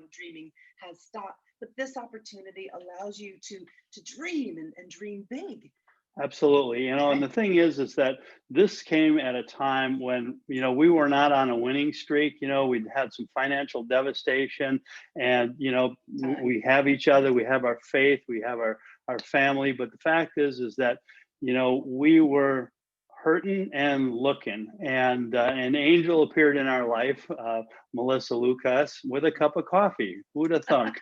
of dreaming has stopped. But this opportunity allows you to dream and dream big. Absolutely. And the thing is that this came at a time when, we were not on a winning streak. We'd had some financial devastation, and, we have each other, we have our faith, we have our family. But the fact is that, we were hurting and looking, and an angel appeared in our life, Melissa Lucas, with a cup of coffee. Who'd have thunk?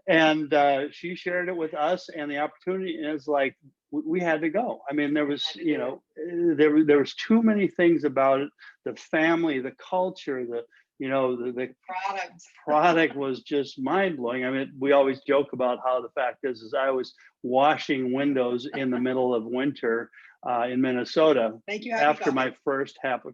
And she shared it with us, and the opportunity is like, we had to go. I mean, there was, there was too many things about it. The family, the culture, the product was just mind blowing. I mean, we always joke about how the fact is I was washing windows in the middle of winter in Minnesota. Thank you. After my first happy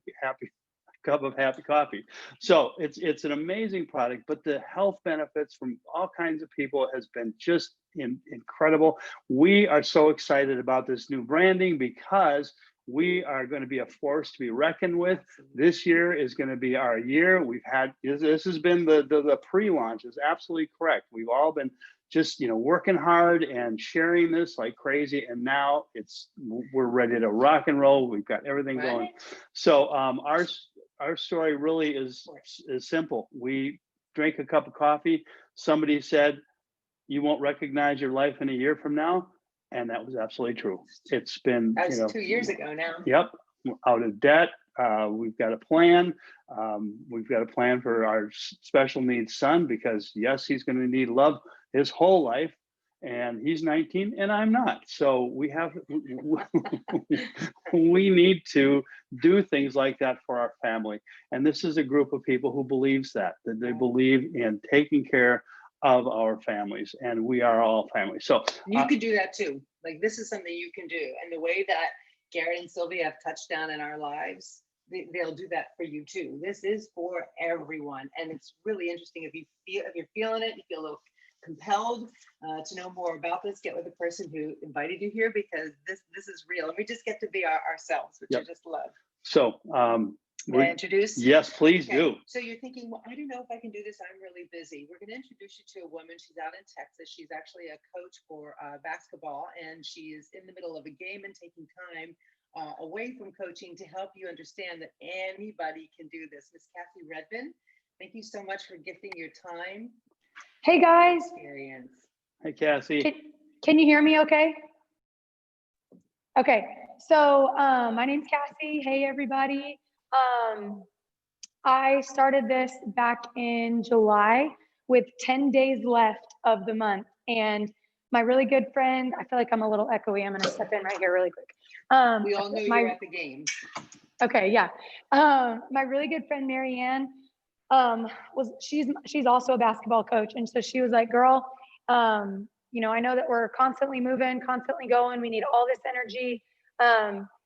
cup of happy coffee. So it's an amazing product, but the health benefits from all kinds of people has been just incredible. We are so excited about this new branding because we are going to be a force to be reckoned with. This year is going to be our year. This has been the pre-launch is absolutely correct. We've all been just working hard and sharing this like crazy, and now we're ready to rock and roll. We've got everything going. So our story really is simple. We drank a cup of coffee. Somebody said, "You won't recognize your life in a year from now." And that was absolutely true. It's been, that was 2 years ago now. Yep. Out of debt. We've got a plan. We've got a plan for our special needs son, because yes, he's going to need love his whole life. And he's 19 and I'm not. So we need to do things like that for our family. And this is a group of people who believes that they believe in taking care of our families, and we are all family. So you could do that too. Like, this is something you can do. And the way that Garrett and Sylvia have touched down in our lives, they'll do that for you too. This is for everyone. And it's really interesting. If you're feeling it, you feel a little compelled to know more about this, get with the person who invited you here, because this is real, and we just get to be ourselves, which I just love. So may I introduce? Yes, please do. So you're thinking, well, I don't know if I can do this, I'm really busy. We're going to introduce you to a woman. She's out in Texas. She's actually a coach for basketball, and she is in the middle of a game and taking time away from coaching to help you understand that anybody can do this. Miss Cassie Redmond, thank you so much for gifting your time. Hey guys. Experience. Hey Cassie. Can you hear me okay? Okay, so my name's Cassie. Hey everybody. I started this back in July with 10 days left of the month, and my really good friend, I feel like I'm a little echoey. I'm gonna step in right here really quick. We all knew you were at the game. Okay, yeah. My really good friend Marianne, she's also a basketball coach, and so she was like, girl, I know that we're constantly moving, constantly going, we need all this energy.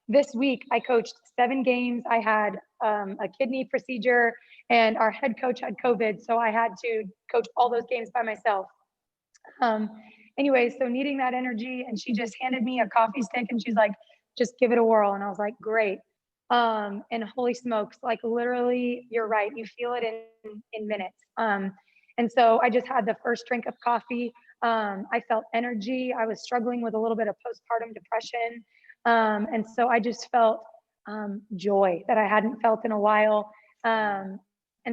This week I coached 7 games. I had a kidney procedure, and our head coach had COVID, so I had to coach all those games by myself. Anyway, so needing that energy, and she just handed me a coffee stick and she's like, just give it a whirl. And I was like, great. And holy smokes, like literally, you're right. You feel it in minutes. And so I just had the first drink of coffee. I felt energy. I was struggling with a little bit of postpartum depression. And so I just felt joy that I hadn't felt in a while. And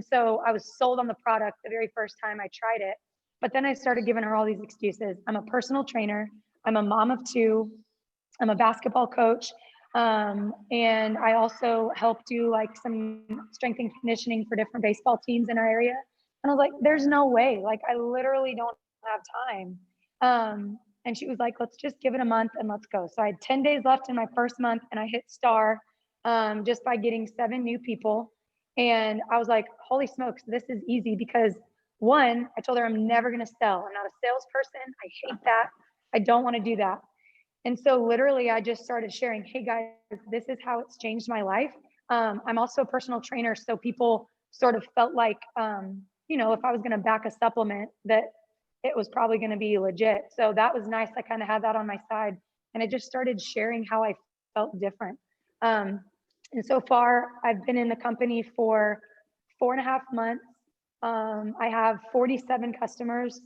so I was sold on the product the very first time I tried it. But then I started giving her all these excuses. I'm a personal trainer. I'm a mom of 2. I'm a basketball coach. And I also help do like some strength and conditioning for different baseball teams in our area. And I was like, there's no way. Like, I literally don't have time. And she was like, let's just give it a month and let's go. So I had 10 days left in my first month, and I hit star just by getting 7 new people. And I was like, holy smokes, this is easy, because 1, I told her I'm never going to sell. I'm not a salesperson. I hate that. I don't want to do that. And so literally I just started sharing, hey guys, this is how it's changed my life. I'm also a personal trainer. So people sort of felt like, if I was going to back a supplement, that it was probably going to be legit. So that was nice. I kind of had that on my side, and I just started sharing how I felt different. And so far I've been in the company for 4.5 months. I have 47 customers,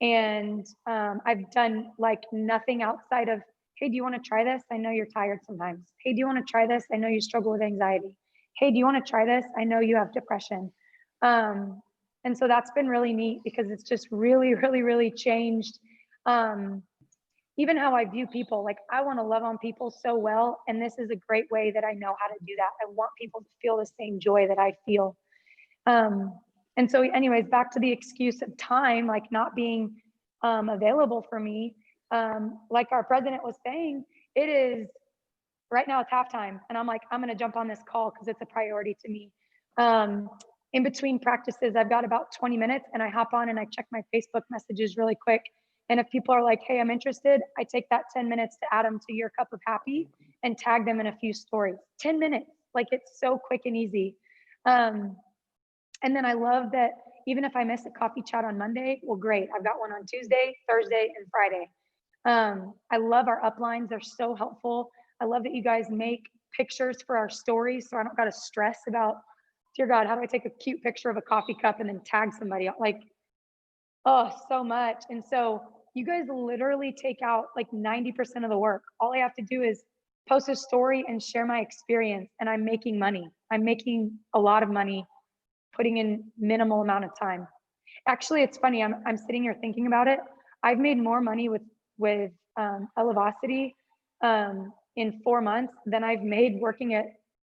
and I've done like nothing outside of, hey, do you want to try this? I know you're tired sometimes. Hey, do you want to try this? I know you struggle with anxiety. Hey, do you want to try this? I know you have depression. And so that's been really neat because it's just really, really, really changed even how I view people. Like, I want to love on people so well, and this is a great way that I know how to do that. I want people to feel the same joy that I feel. And so anyways, back to the excuse of time, like not being available for me. Like our president was saying, it is right now it's halftime, and I'm like, I'm going to jump on this call because it's a priority to me. In between practices, I've got about 20 minutes, and I hop on and I check my Facebook messages really quick. And if people are like, hey, I'm interested, I take that 10 minutes to add them to your cup of happy and tag them in a few stories. 10 minutes, like it's so quick and easy. And then I love that even if I miss a coffee chat on Monday, well, great. I've got one on Tuesday, Thursday, and Friday. I love our uplines. They're so helpful. I love that you guys make pictures for our stories, so I don't got to stress about, dear God, how do I take a cute picture of a coffee cup and then tag somebody? Like, oh, so much. And so you guys literally take out like 90% of the work. All I have to do is post a story and share my experience, and I'm making money. I'm making a lot of money putting in minimal amount of time. Actually, it's funny. I'm sitting here thinking about it. I've made more money with Elevosity in 4 months than I've made working at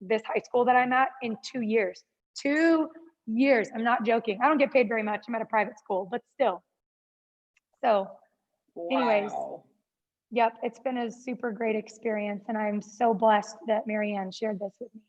this high school that I'm at in 2 years. 2 years. I'm not joking. I don't get paid very much. I'm at a private school, but still. So, anyways, Wow. yep, it's been a super great experience, and I'm so blessed that Marianne shared this with me.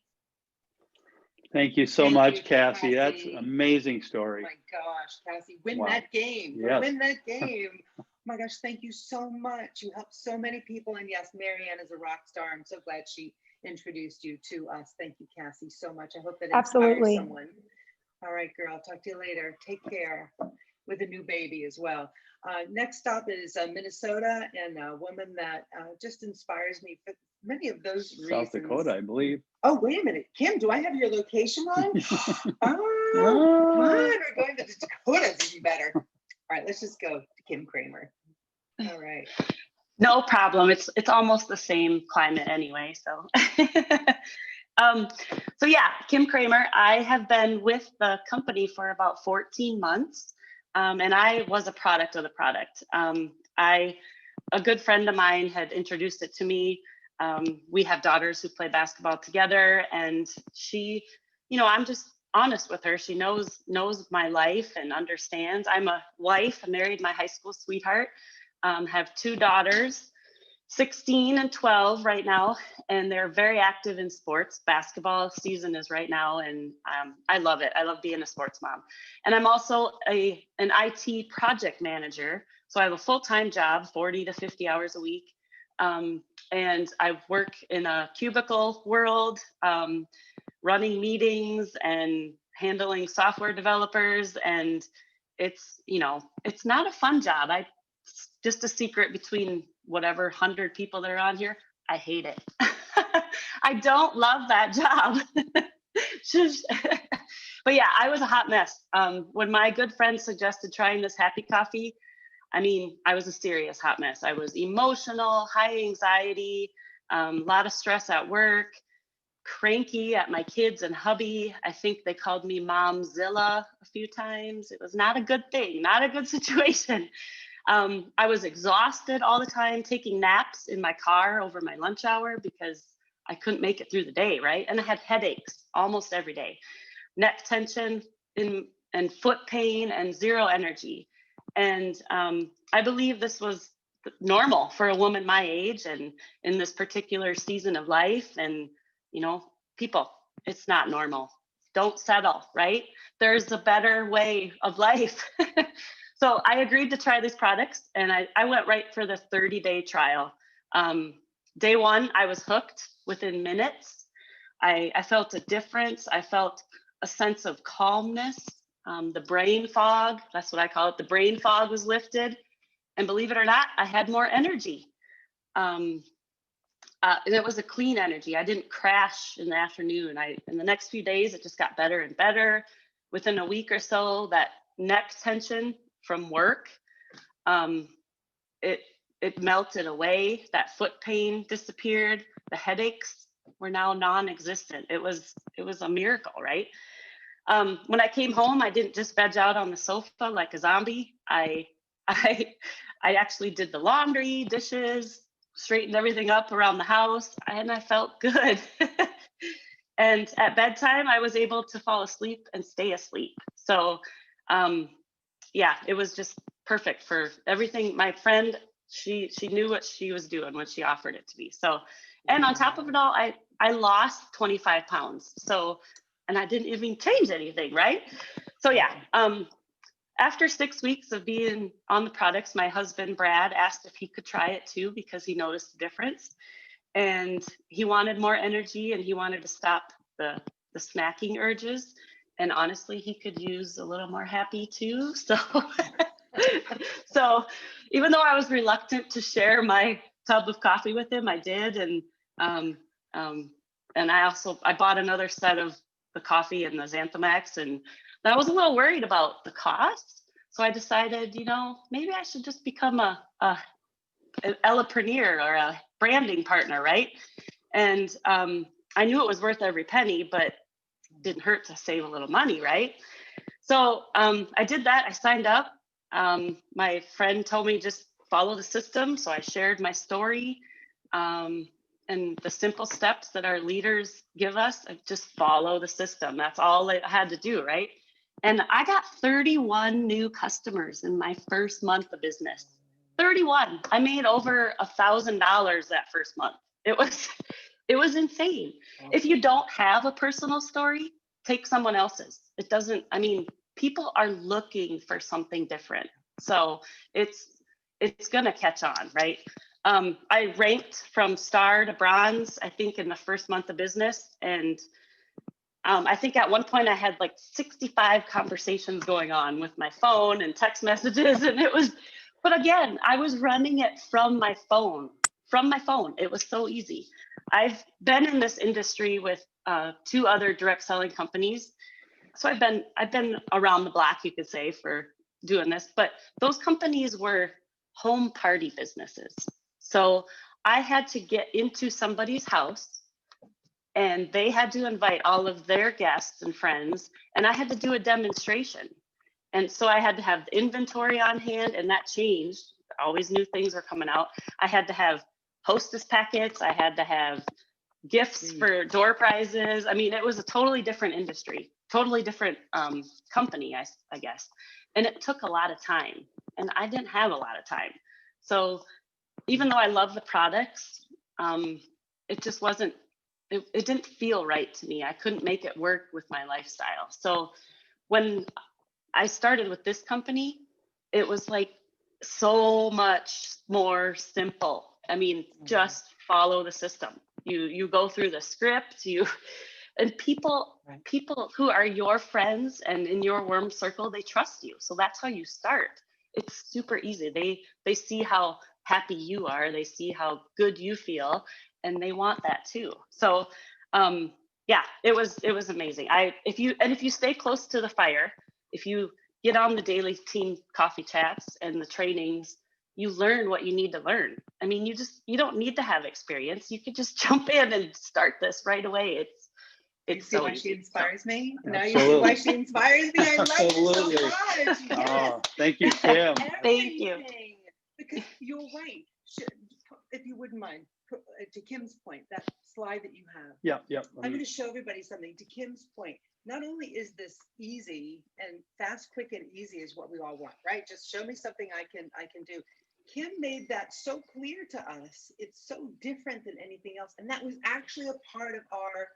Thank you so Thank much, you, Cassie. That's Cassie. an amazing Oh story. my gosh, Cassie, win Wow. that game. Yes. Win that game. Oh my gosh, thank you so much. You helped so many people. And yes, Marianne is a rock star. I'm so glad she introduced you to us. Thank you, Cassie, so much. I hope that inspires Absolutely. someone. All right, girl, talk to you later. Take care with a new baby as well. Next stop is Minnesota, and a woman that just inspires me for many of those reasons. South Dakota, I believe. Oh, wait a minute. Kim, do I have your location wrong? Oh, Ah. come on. We're going to the Dakotas, even better. All right, let's just go to Kim Kramer. All right. No problem. It's almost the same climate anyway. So, so yeah, Kim Kramer. I have been with the company for about 14 months, and I was a product of the product. A good friend of mine had introduced it to me. We have daughters who play basketball together, and she, I'm just honest with her. She knows my life and understands. I'm a wife. I married my high school sweetheart. Have 2 daughters, 16 and 12 right now, and they're very active in sports. Basketball season is right now, and I love it. I love being a sports mom. And I'm also an IT project manager. So I have a full-time job, 40 to 50 hours a week. And I work in a cubicle world, running meetings and handling software developers. And it's not a fun job. Just a secret between whatever 100 people that are on here, I hate it. I don't love that job. But yeah, I was a hot mess. When my good friend suggested trying this happy coffee, I was a serious hot mess. I was emotional, high anxiety, a lot of stress at work, cranky at my kids and hubby. I think they called me Momzilla a few times. It was not a good thing, not a good situation. I was exhausted all the time, taking naps in my car over my lunch hour because I couldn't make it through the day, right? And I had headaches almost every day, neck tension and foot pain and zero energy. And I believe this was normal for a woman my age and in this particular season of life. And, people, it's not normal. Don't settle, right? There's a better way of life. So I agreed to try these products, and I went right for the 30-day trial. Day 1, I was hooked within minutes. I felt a difference. I felt a sense of calmness. The brain fog, that's what I call it. The brain fog was lifted. And believe it or not, I had more energy. And it was a clean energy. I didn't crash in the afternoon. In the next few days, it just got better and better. within a week or so, that neck tension from work, it melted away. That foot pain disappeared. The headaches were now non-existent. It was a miracle, right? When I came home, I didn't just veg out on the sofa like a zombie. I actually did the laundry, dishes, straightened everything up around the house, and I felt good. And at bedtime, I was able to fall asleep and stay asleep. So, yeah, it was just perfect for everything. My friend, she knew what she was doing when she offered it to me. So, and on top of it all, I lost 25 pounds. So, and I didn't even change anything, right? So yeah, after 6 weeks of being on the products, my husband, Brad, asked if he could try it too, because he noticed the difference. And he wanted more energy and he wanted to stop the snacking urges. And honestly, he could use a little more happy too. So, so even though I was reluctant to share my tub of coffee with him, I did. And I bought another set of the coffee and the Xanthamax, and I was a little worried about the cost. So I decided, maybe I should just become an ellepreneur or a branding partner, right? And I knew it was worth every penny, but it didn't hurt to save a little money, right? So I did that. I signed up. My friend told me just follow the system. So I shared my story and the simple steps that our leaders give us. Just follow the system. That's all I had to do, right? And I got 31 new customers in my first month of business. 31. I made over $1,000 that first month. It was insane. If you don't have a personal story, take someone else's. It doesn't, people are looking for something different. So it's gonna catch on, right? I ranked from star to bronze, I think, in the first month of business. And I think at one point I had like 65 conversations going on with my phone and text messages, and but again, I was running it from my phone. It was so easy. I've been in this industry with 2 other direct selling companies. So I've been around the block, you could say, for doing this, but those companies were home party businesses. So I had to get into somebody's house and they had to invite all of their guests and friends, and I had to do a demonstration. And so I had to have the inventory on hand, and that changed. Always new things were coming out. I had to have hostess packets. I had to have gifts for door prizes. It was a totally different industry, totally different company, I guess. And it took a lot of time, and I didn't have a lot of time. So even though I love the products, it just wasn't, it didn't feel right to me. I couldn't make it work with my lifestyle. So when I started with this company, it was like so much more simple. Just follow the system. You go through the script, and people who are your friends and in your warm circle, they trust you. So that's how you start. It's super easy. They see how happy you are, they see how good you feel, and they want that too. So yeah, it was amazing. If you stay close to the fire, if you get on the daily team coffee chats and the trainings, you learn what you need to learn. You don't need to have experience. You could just jump in and start this right away. It's see so why easy. she inspires me. Now Absolutely. you see why she inspires me. I like Absolutely. it so much. Yes. Oh, thank you, Kim. Thank you. Everything. Because you're right. If you wouldn't mind, to Kim's point, that slide that you have. Yep. I'm going to show everybody something. To Kim's point, not only is this easy and fast, quick, and easy is what we all want, right? Just show me something I can do. Kim made that so clear to us. It's so different than anything else. And that was actually a part of our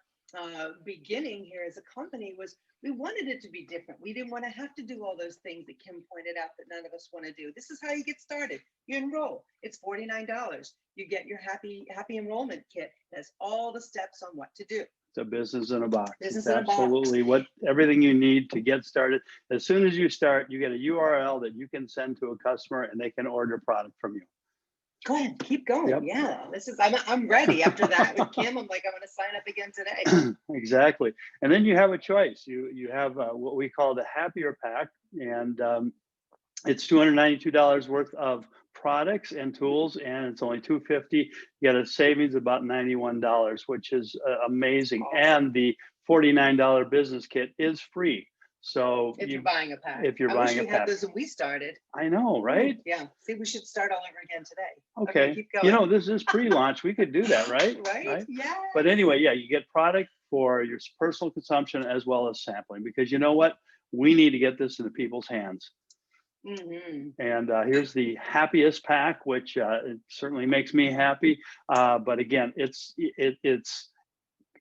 beginning here as a company. Was we wanted it to be different. We didn't want to have to do all those things that Kim pointed out that none of us want to do. This is how you get started. You enroll. It's $49. You get your happy enrollment kit. That's all the steps on what to do. It's a business in a box. Business It's in a box. absolutely everything you need to get started. As soon as you start, you get a URL that you can send to a customer and they can order product from you. Go ahead, keep going. Yep. Yeah, I'm ready after that with Kim. I'm like, I'm gonna sign up again today. Exactly. And then you have a choice. You have what we call the happier pack, and it's $292 worth of products and tools, and it's only $250. You get a savings of about $91, which is amazing. Awesome. And the $49 business kit is free. So If you're buying a pack. if you're I buying wish a we had pack. those when we started. I know, right? Yeah. See, we should start all over again today. Okay. Keep going. You know, this is pre-launch. We could do that, right? Right? Yeah. But anyway, yeah, you get product for your personal consumption as well as sampling, because you know what? We need to get this into people's hands. Mm-hmm. And here's the happiest pack, which it certainly makes me happy. But again, it's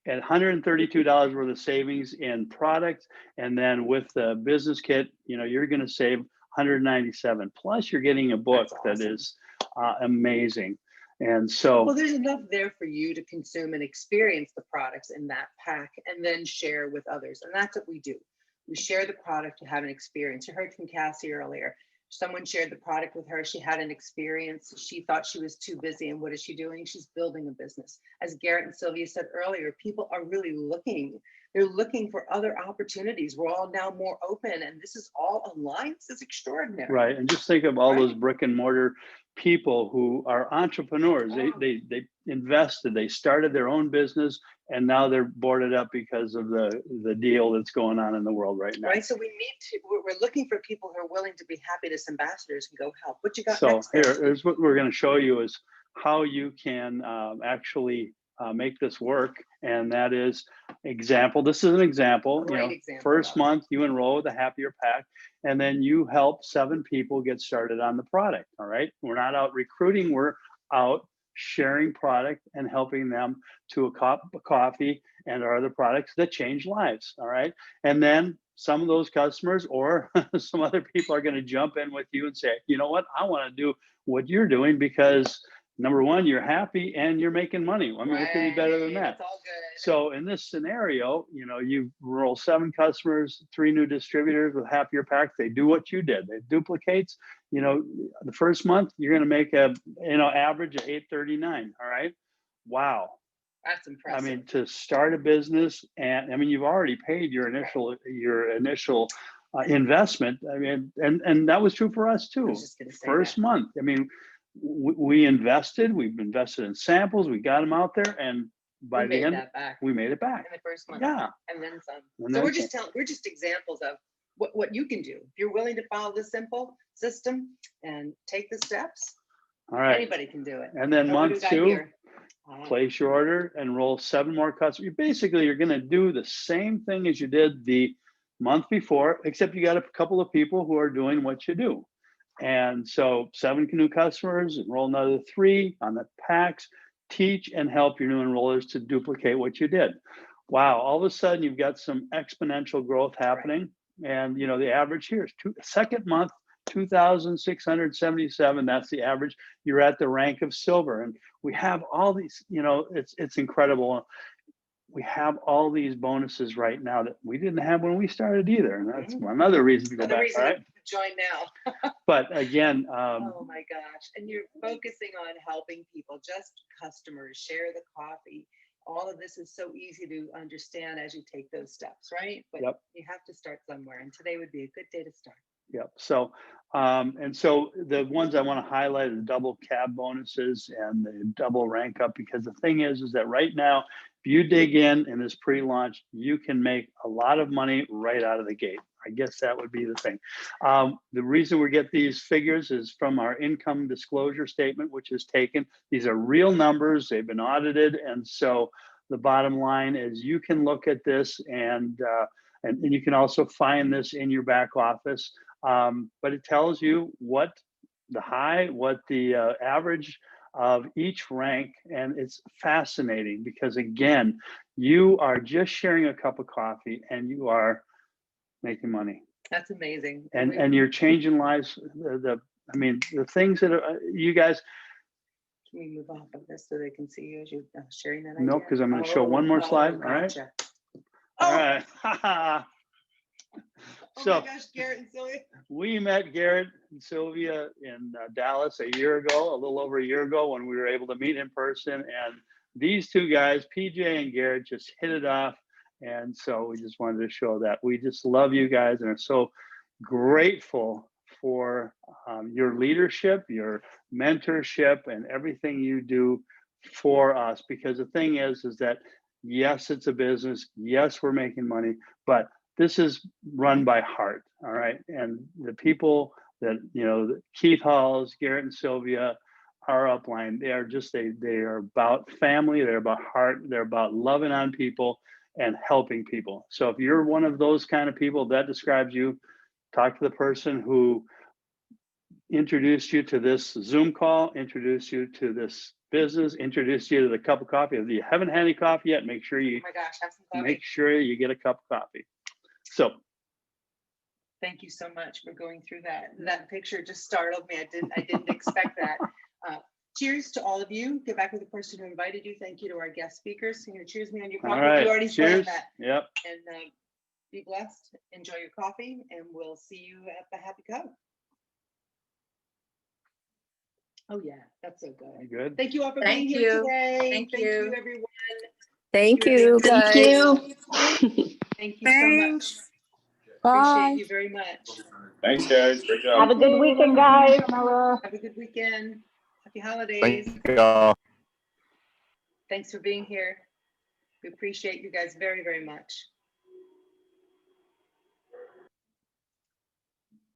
at $132 worth of savings in product, and then with the business kit, you know, you're going to save $197. Plus, you're getting a book That's that awesome. is amazing. And so, Well, there's enough there for you to consume and experience the products in that pack and then share with others. And that's what we do. We share the product to have an experience. You heard from Cassie earlier. Someone shared the product with her. She had an experience. She thought she was too busy. And what is she doing? She's building a business. As Garrett and Sylvia said earlier, people are really looking. They're looking for other opportunities. We're all now more open, and this is all online. This is extraordinary. right. And just think of all those Right. brick and mortar people who are entrepreneurs. They invested, they started their own business, and now they're boarded up because of the deal that's going on in the world right now. Right. So we're looking for people who are willing to be happiness ambassadors and go help. What you got So next? here's what we're going to show you is how you can actually make this work. And that is example. This is an example. Great you know, example, first Bob. month you enroll with a happier pack, and then you help 7 people get started on the product. All right. We're not out recruiting. We're out sharing product and helping them to a cup of coffee and our other products that change lives. All right. And then some of those customers or some other people are going to jump in with you and say, you know what, I want to do what you're doing because number one, you're happy and you're making money. I mean, what could be better than that? That's all good. So in this scenario, you know, you roll 7 customers, 3 new distributors with happier packs. They do what you did. They duplicates. You know, the first month you're going to make a average of $839. All right. Wow. That's impressive. I mean, to start a business, and I mean, you've already paid your initial investment. I mean, and that was true for us I too. was just gonna say First that. month. I mean, we've invested in samples. We got them out there, and by We the made end, that back we made it back. in the first month. Yeah. And then some. And So then we're just examples of what you can do. If you're willing to follow this simple system and take the steps, All right. anybody can do it. And then What do we month got 2, here? place your order, enroll 7 more customers. You're going to do the same thing as you did the month before, except you got a couple of people who are doing what you do. And so 7 new customers, enroll another 3 on the packs, teach and help your new enrollers to duplicate what you did. Wow, all of a sudden you've got some exponential growth happening. Right. And you know, the average here is second month, 2,677. That's the average. You're at the rank of silver. And we have all these, you know, it's incredible. We have all these bonuses right now that we didn't have when we started either. And that's another reason to go back, right? Join now. But again, oh my gosh. And you're focusing on helping people, just customers, share the coffee. All of this is so easy to understand as you take those steps, right? But yep. You have to start somewhere. And today would be a good day to start. Yep. So, and so the ones I want to highlight are the double cab bonuses and the double rank up, because the thing is that right now, if you dig in this pre-launch, you can make a lot of money right out of the gate. I guess that would be the thing. The reason we get these figures is from our income disclosure statement, which is taken. These are real numbers. They've been audited. And so the bottom line is you can look at this and you can also find this in your back office. But it tells you what the average of each rank. And it's fascinating because, again, you are just sharing a cup of coffee and you are making money. That's amazing. And you're changing lives. The things that are, you guys. Can we move off of this so they can see you as you're sharing that? No, because I'm going to show one more slide. Gotcha. All right. Oh So, my gosh, Garrett and Zoe. We met Garrett Sylvia in Dallas a year ago, a little over a year ago, when we were able to meet in person. And these two guys, PJ and Garrett, just hit it off. And so we just wanted to show that we just love you guys and are so grateful for your leadership, your mentorship, and everything you do for us. Because the thing is that yes, it's a business. Yes, we're making money, but this is run by heart. All right. And the people that, Keith Halls, Garrett and Sylvia, our upline, they are about family. They're about heart. They're about loving on people and helping people. So if you're one of those kind of people, that describes you. Talk to the person who introduced you to this Zoom call, introduced you to this business, introduced you to the cup of coffee. If you haven't had any coffee yet, make sure you Oh my gosh, have some coffee. make sure you get a cup of coffee. So Thank you so much for going through that. That picture just startled me. I didn't expect that. Cheers to all of you. Get back with the person who invited you. Thank you to our guest speakers. You're gonna cheers me on your coffee. all right, You already cheers. said that. Yep. And be blessed. Enjoy your coffee, and we'll see you at the Happy Cup. Oh yeah, that's so good. Good. Thank you all for Thank being here you. today. Thank you, you. everyone. Thank you, everyone. guys. Thank you. Thank you so much. Bye. Appreciate you very much. Thanks, guys. Great job. Have a good weekend, guys. Have a good weekend. Happy holidays. Thank you. Thanks for being here. We appreciate you guys very, very much.